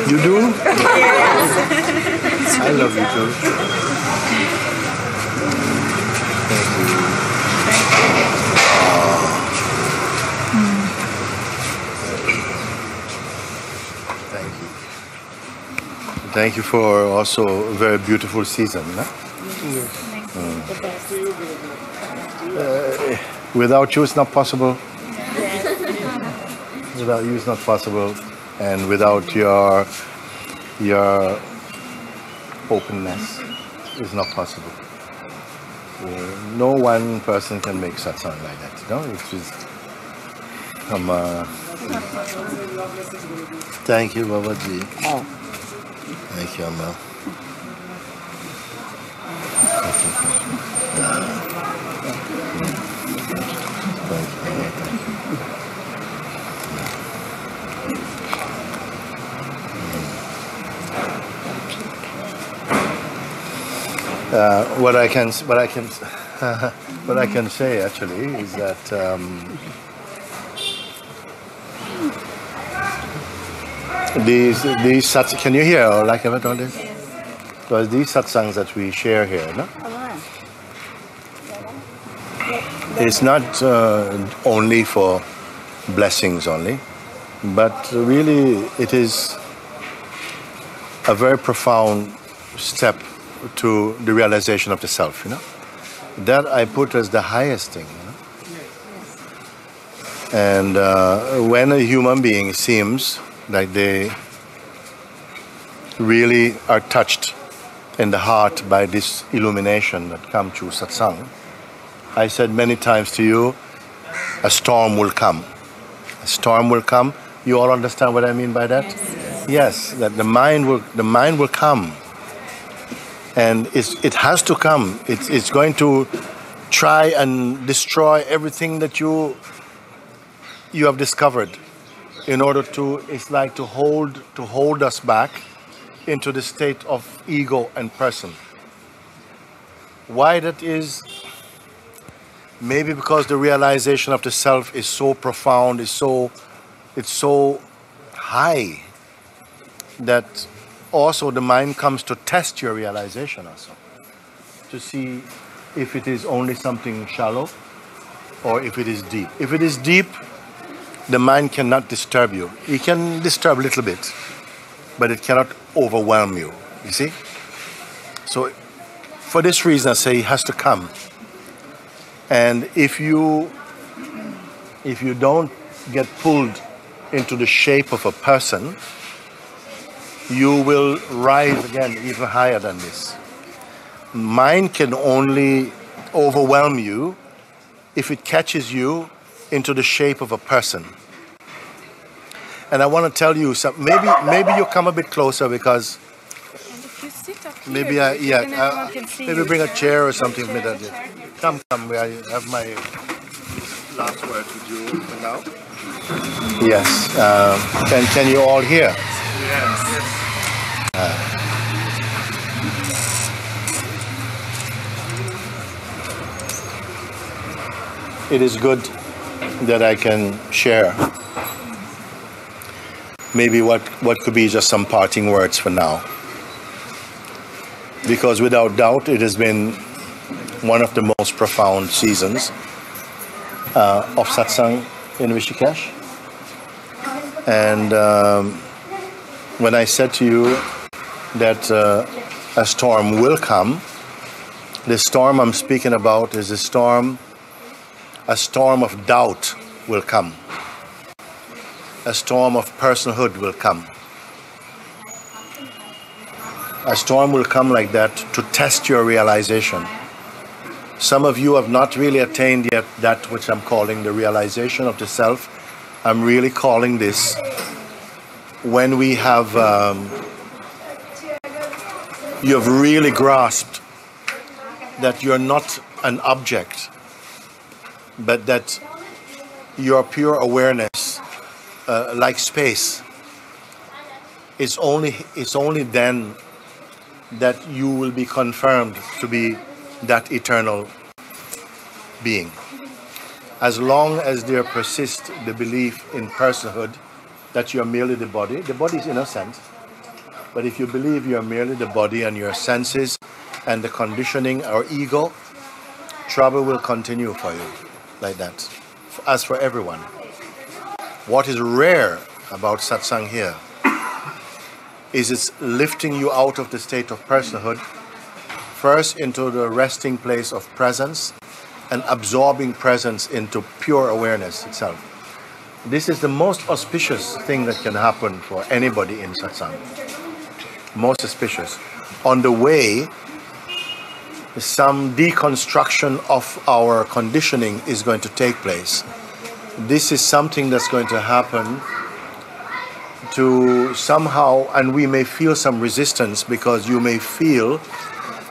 You do? Yes. I love you too. Thank you. Thank you for also a very beautiful season. No? Yes. Without you, it's not possible. Without you, it's not possible. And without your openness, it's not possible. No one person can make satsang like that. No, it's just. Thank you, Babaji. Oh. Thank you, Amma. What I can say actually is that these satsangs, can you hear or like all this? Because these satsangs that we share here, no? It's not only for blessings only, but really it is a very profound step to the realization of the self, you know. That I put as the highest thing, you know. And when a human being seems like they really are touched in the heart by this illumination that comes through satsang, I said many times to you, a storm will come. A storm will come. You all understand what I mean by that? Yes, that the mind will come. And it has to come. It's going to try and destroy everything that you have discovered in order to, it's like to hold us back into the state of ego and person. Why that is? Maybe because the realization of the self is so profound, it's so high that also the mind comes to test your realization also, to see if it is only something shallow or if it is deep. If it is deep, the mind cannot disturb you. It can disturb a little bit, but it cannot overwhelm you, you see? So for this reason I say it has to come. And if you don't get pulled into the shape of a person, you will rise again even higher than this. Mind can only overwhelm you if it catches you into the shape of a person. And I want to tell you something. Maybe you come a bit closer because maybe maybe bring a chair or something. Come, I have my last words with you for now. Yes. Can you all hear? Yes. It is good that I can share maybe what could be just some parting words for now. Because without doubt, it has been one of the most profound seasons of satsang in Rishikesh. And when I said to you that a storm will come, the storm I'm speaking about is a storm of doubt will come. A storm of personhood will come. A storm will come like that to test your realization. Some of you have not really attained yet that which I'm calling the realization of the self. I'm really calling this when we have, you have really grasped that you're not an object, but that your pure awareness, like space, it's only then that you will be confirmed to be that eternal being. As long as there persists the belief in personhood, that you're merely the body is innocent. But if you believe you're merely the body and your senses and the conditioning or ego, trouble will continue for you like that. As for everyone. What is rare about satsang here is it's lifting you out of the state of personhood, first into the resting place of presence and absorbing presence into pure awareness itself. This is the most auspicious thing that can happen for anybody in satsang. Most auspicious. On the way, some deconstruction of our conditioning is going to take place. This is something that's going to happen to somehow, and we may feel some resistance because you may feel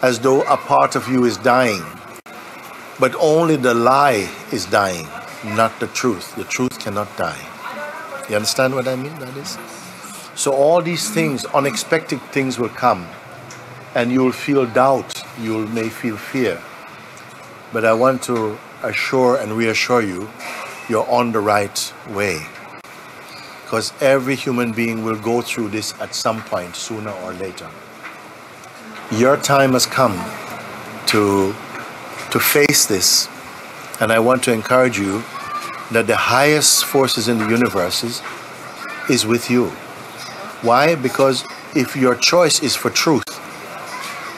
as though a part of you is dying. But only the lie is dying, not the truth. The truth cannot die. You understand what I mean by this? So all these things, unexpected things will come, and you'll feel doubt, you may feel fear. But I want to assure and reassure you, you're on the right way. Because every human being will go through this at some point, sooner or later. Your time has come to face this. And I want to encourage you that the highest forces in the universe is with you. Why? Because if your choice is for truth,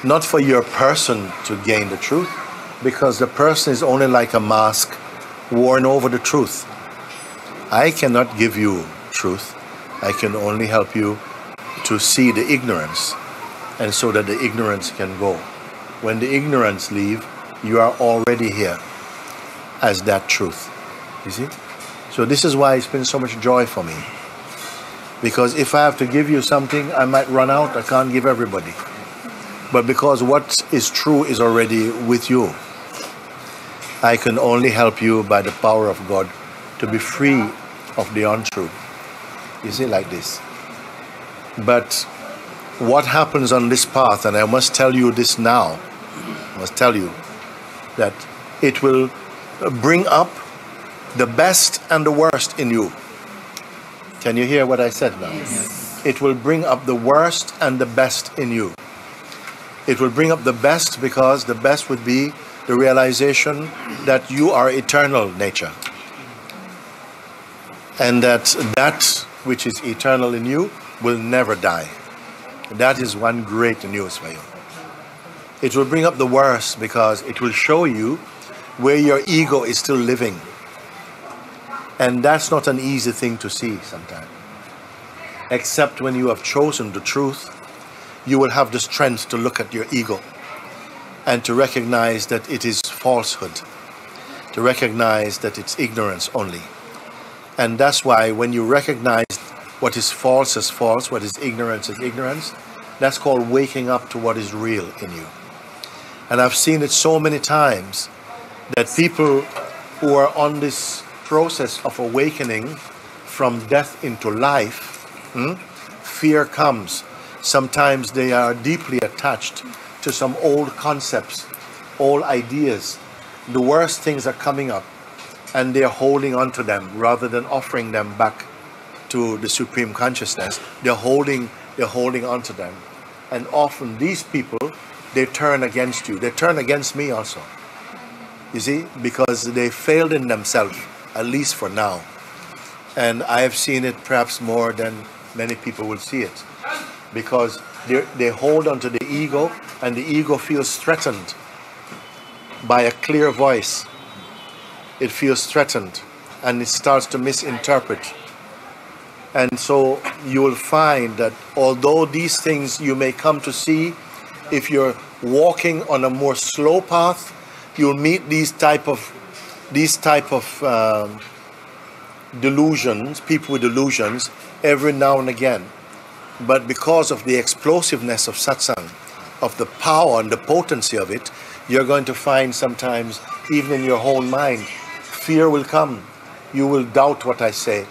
not for your person to gain the truth, because the person is only like a mask worn over the truth. I cannot give you truth. I can only help you to see the ignorance, and so that the ignorance can go. When the ignorance leave, you are already here as that truth. You see? So this is why it's been so much joy for me. Because if I have to give you something, I might run out. I can't give everybody. But because what is true is already with you, I can only help you by the power of God to be free of the untrue. You see, like this. But what happens on this path, and I must tell you this now, I must tell you that it will bring up the best and the worst in you. Can you hear what I said now? Yes. It will bring up the worst and the best in you. It will bring up the best because the best would be the realization that you are eternal nature. And that which is eternal in you will never die. That is one great news for you. It will bring up the worst because it will show you where your ego is still living. And that's not an easy thing to see sometimes. Except when you have chosen the truth, you will have the strength to look at your ego and to recognize that it is falsehood, to recognize that it's ignorance only. And that's why when you recognize what is false as false, what is ignorance as ignorance, that's called waking up to what is real in you. And I've seen it so many times that people who are on this process of awakening from death into life, fear comes. Sometimes they are deeply attached to some old concepts, old ideas. The worst things are coming up and they're holding on to them rather than offering them back to the Supreme Consciousness. They're holding on to them. And often these people, they turn against you. They turn against me also. You see, because they failed in themselves, at least for now. And I have seen it perhaps more than many people will see it. Because they hold on to the ego, and the ego feels threatened by a clear voice. It feels threatened, and it starts to misinterpret. And so you will find that although these things you may come to see, if you're walking on a more slow path, you'll meet these type of delusions, people with delusions, every now and again. But because of the explosiveness of satsang, of the power and the potency of it, you're going to find sometimes, even in your own mind, fear will come. You will doubt what I say.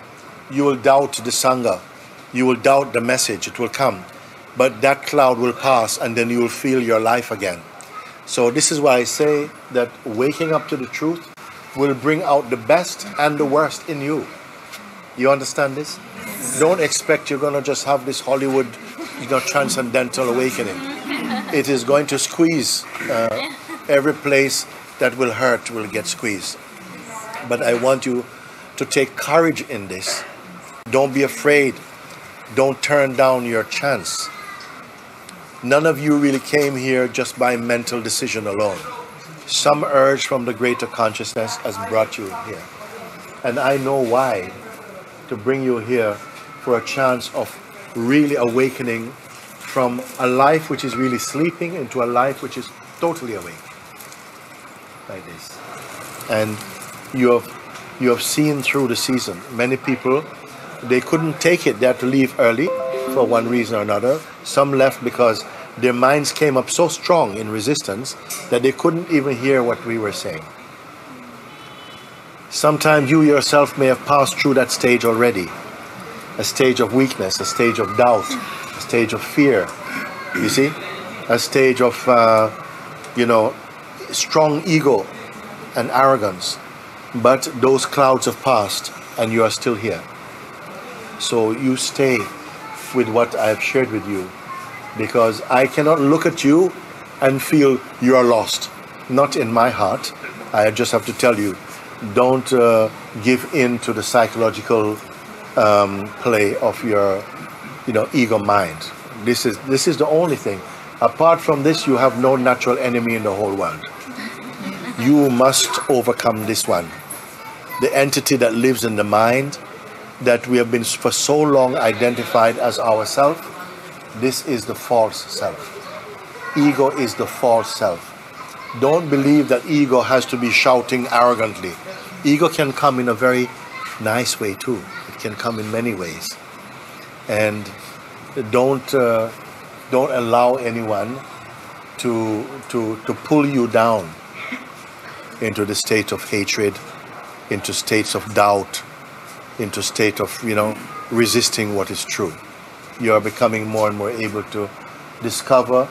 You will doubt the sangha. You will doubt the message. It will come. But that cloud will pass, and then you will feel your life again. So this is why I say that waking up to the truth will bring out the best and the worst in you. You understand this? Don't expect you're going to just have this Hollywood, transcendental awakening. It is going to squeeze. Every place that will hurt will get squeezed. But I want you to take courage in this. Don't be afraid. Don't turn down your chance. None of you really came here just by mental decision alone. Some urge from the greater consciousness has brought you here. And I know why. To bring you here for a chance of really awakening from a life which is really sleeping into a life which is totally awake. Like this. And you have seen through the season. Many people, they couldn't take it. They had to leave early for one reason or another. Some left because their minds came up so strong in resistance that they couldn't even hear what we were saying. Sometimes you yourself may have passed through that stage already. A stage of weakness, a stage of doubt, a stage of fear. You see? A stage of, strong ego and arrogance. But those clouds have passed and you are still here. So you stay with what I have shared with you, because I cannot look at you and feel you are lost. Not in my heart. I just have to tell you, don't give in to the psychological play of your ego mind. This is the only thing. Apart from this, you have no natural enemy in the whole world. You must overcome this one. The entity that lives in the mind, that we have been for so long identified as ourself, this is the false self. Ego is the false self. Don't believe that ego has to be shouting arrogantly. Ego can come in a very nice way too. It can come in many ways. And don't allow anyone to pull you down into the state of hatred, into states of doubt, into state of resisting what is true. You are becoming more and more able to discover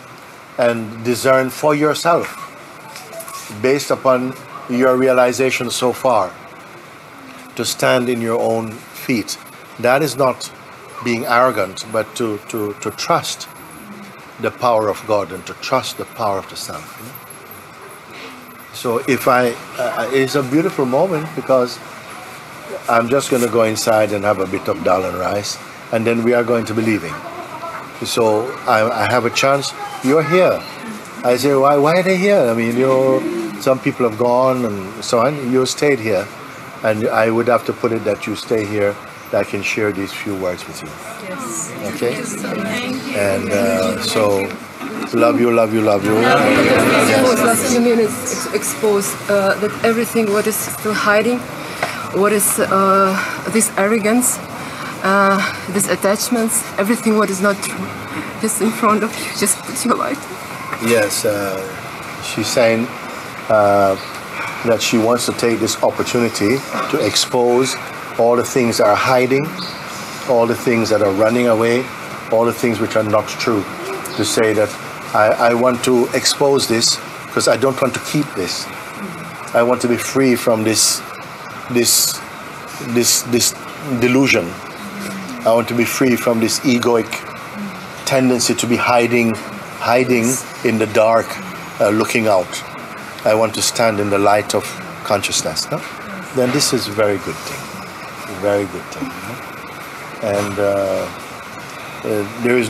and discern for yourself, based upon your realization so far, to stand in your own feet. That is not being arrogant, but to trust the power of God and to trust the power of the self. So it's a beautiful moment, because I'm just going to go inside and have a bit of dal and rice, and then we are going to be leaving. So I have a chance. You're here. I say, why are they here? I mean, some people have gone and so on. You stayed here, and I would have to put it that you stay here, that I can share these few words with you. Yes. Okay? And so, love you. Last few minutes expose that everything what is still hiding, what is this arrogance, these attachments, everything what is not true, just in front of you, just put your light. Yes, she's saying that she wants to take this opportunity to expose all the things that are hiding, all the things that are running away, all the things which are not true. To say that I want to expose this because I don't want to keep this. I want to be free from this delusion. I want to be free from this egoic tendency to be hiding in the dark, looking out. I want to stand in the light of consciousness. No? Then this is a very good thing. Very good thing. No? And there is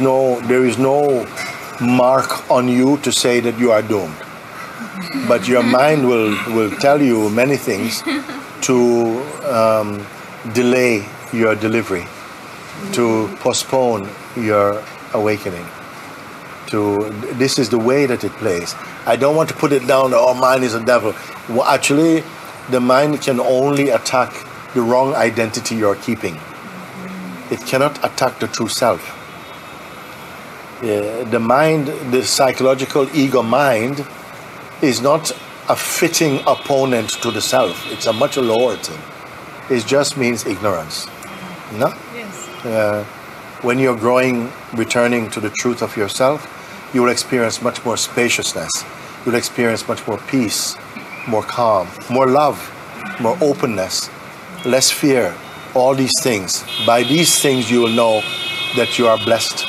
no mark on you to say that you are doomed. But your mind will tell you many things to delay your delivery, to postpone your awakening. This is the way that it plays. I don't want to put it down that mind is a devil. Well, actually, the mind can only attack the wrong identity you're keeping. It cannot attack the true self. The mind, the psychological ego mind, is not a fitting opponent to the self. It's a much lower thing. It just means ignorance. No? Yes. When you're growing, returning to the truth of yourself, you will experience much more spaciousness. You'll experience much more peace, more calm, more love. more openness, less fear, all these things. By these things you will know that you are blessed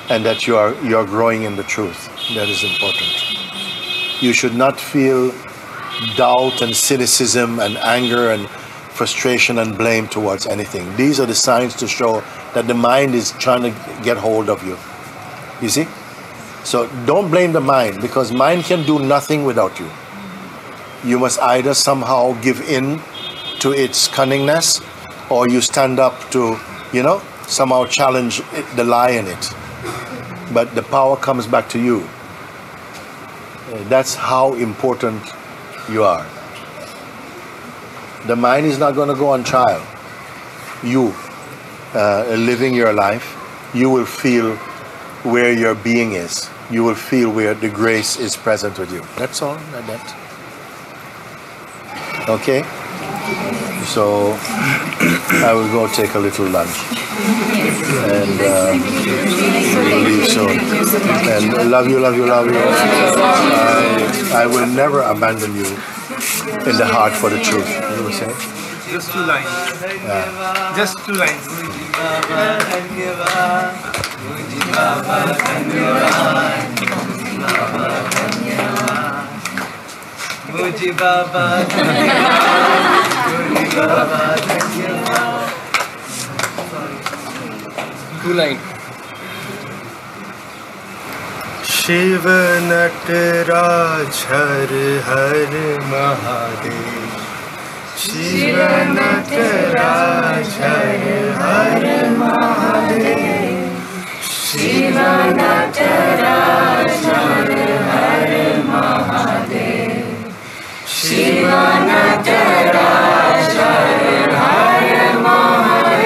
and that you are growing in the truth. That is important. You should not feel doubt and cynicism and anger and frustration and blame towards anything. These are the signs to show that the mind is trying to get hold of you. You see? So don't blame the mind, because mind can do nothing without you. You must either somehow give in to its cunningness, or you stand up to, somehow challenge the lie in it. But the power comes back to you. That's how important you are. The mind is not going to go on trial. You, living your life, you will feel where your being is. You will feel where the grace is present with you. That's all, like that. Okay? So, I will go take a little lunch. And we'll leave soon. And love you. I will never abandon you in the heart for the truth. You will say? Just 2 lines. Yeah. Just 2 lines. MOOJIBABA धन्यवाद 2 lines. Shiv Nataraj her her Mahadev Shiv Nataraj her her Mahadev Shiv Nataraj her her Mahadev Shiv Nataraj her her Mahadev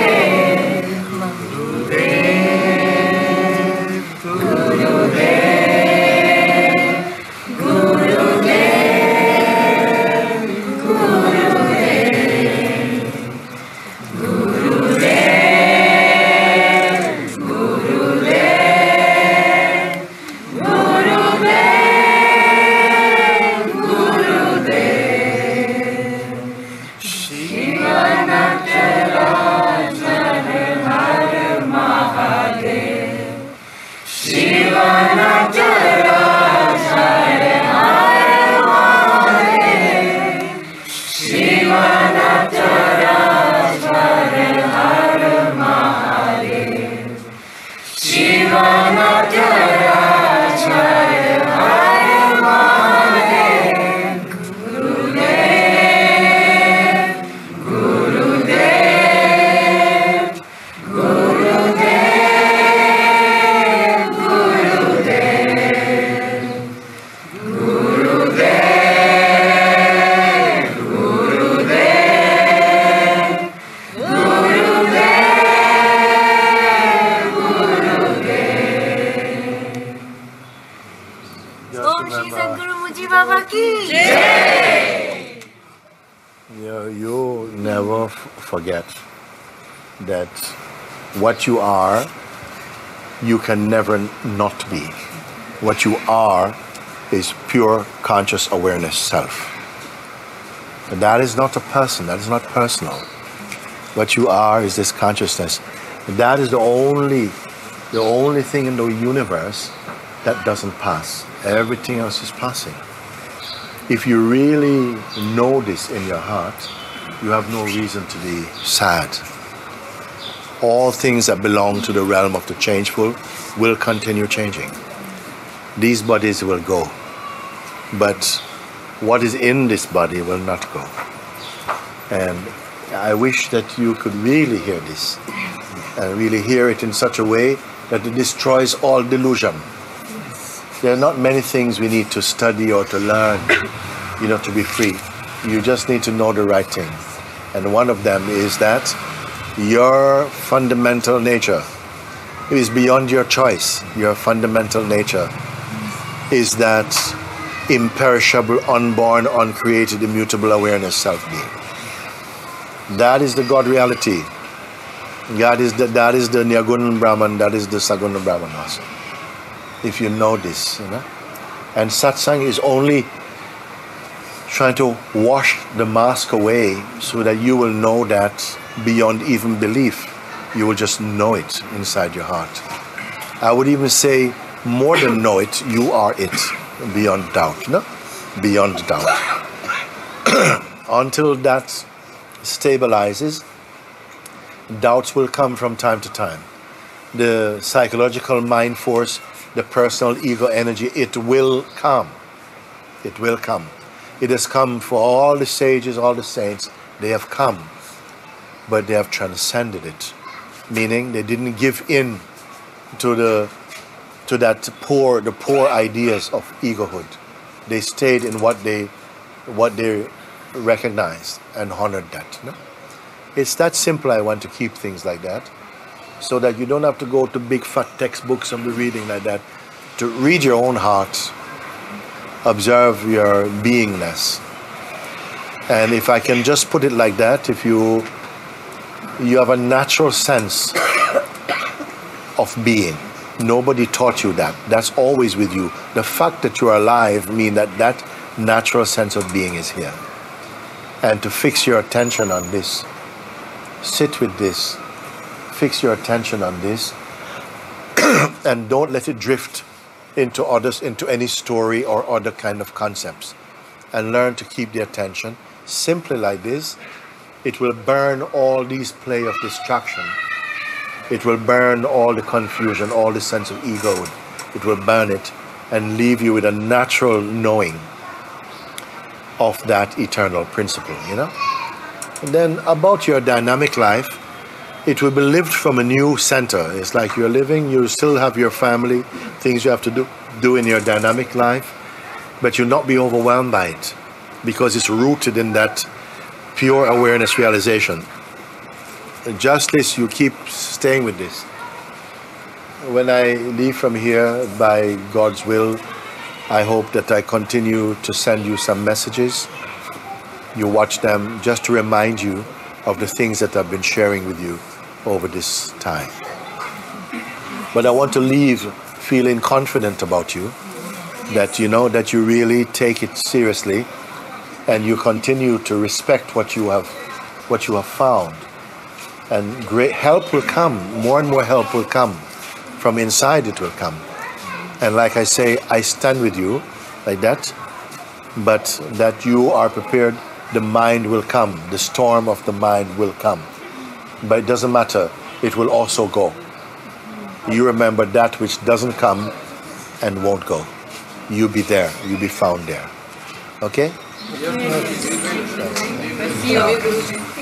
You never forget that what you are, you can never not be. What you are is pure conscious awareness self. And that is not a person, that is not personal. What you are is this consciousness. That is the only thing in the universe that doesn't pass. Everything else is passing. If you really know this in your heart, you have no reason to be sad. All things that belong to the realm of the changeful will continue changing. These bodies will go, but what is in this body will not go. And I wish that you could really hear this, and really hear it in such a way that it destroys all delusion. There are not many things we need to study or to learn, to be free. You just need to know the right thing. And one of them is that your fundamental nature is beyond your choice. Your fundamental nature is that imperishable, unborn, uncreated, immutable awareness self-being. That is the God reality. That is the Nirguna Brahman, that is the Saguna Brahman also. If you know this, And satsang is only trying to wash the mask away so that you will know that beyond even belief. You will just know it inside your heart. I would even say more than know it, you are it beyond doubt. No? Beyond doubt. Until that stabilizes, doubts will come from time to time. The psychological mind force, the personal ego energy, it will come. It will come. It has come for all the sages, all the saints. They have come, but they have transcended it. Meaning they didn't give in to the poor ideas of egohood. They stayed in what they recognized and honored that. No? It's that simple. I want to keep things like that, so that you don't have to go to big fat textbooks and be reading like that. To read your own heart, observe your beingness. And if I can just put it like that, if you have a natural sense of being. Nobody taught you that. That's always with you. The fact that you're alive means that natural sense of being is here. And to fix your attention on this, sit with this, fix your attention on this, and don't let it drift into others, into any story or other kind of concepts. And learn to keep the attention simply like this. It will burn all these play of distraction. It will burn all the confusion, all the sense of ego. It will burn it and leave you with a natural knowing of that eternal principle, you know? And then about your dynamic life, it will be lived from a new center. It's like you're living, you still have your family, things you have to do in your dynamic life, but you'll not be overwhelmed by it because it's rooted in that pure awareness realization. Just this, you keep staying with this. When I leave from here, by God's will, I hope that I continue to send you some messages. You watch them just to remind you of the things that I've been sharing with you over this time. But I want to leave feeling confident about you, that you know that you really take it seriously and you continue to respect what you have found. And great help will come, more and more help will come. From inside it will come. And like I say, I stand with you like that, but that you are prepared, the mind will come, the storm of the mind will come. But it doesn't matter, it will also go. You remember that which doesn't come and won't go. You be there, you be found there. Okay? Yes.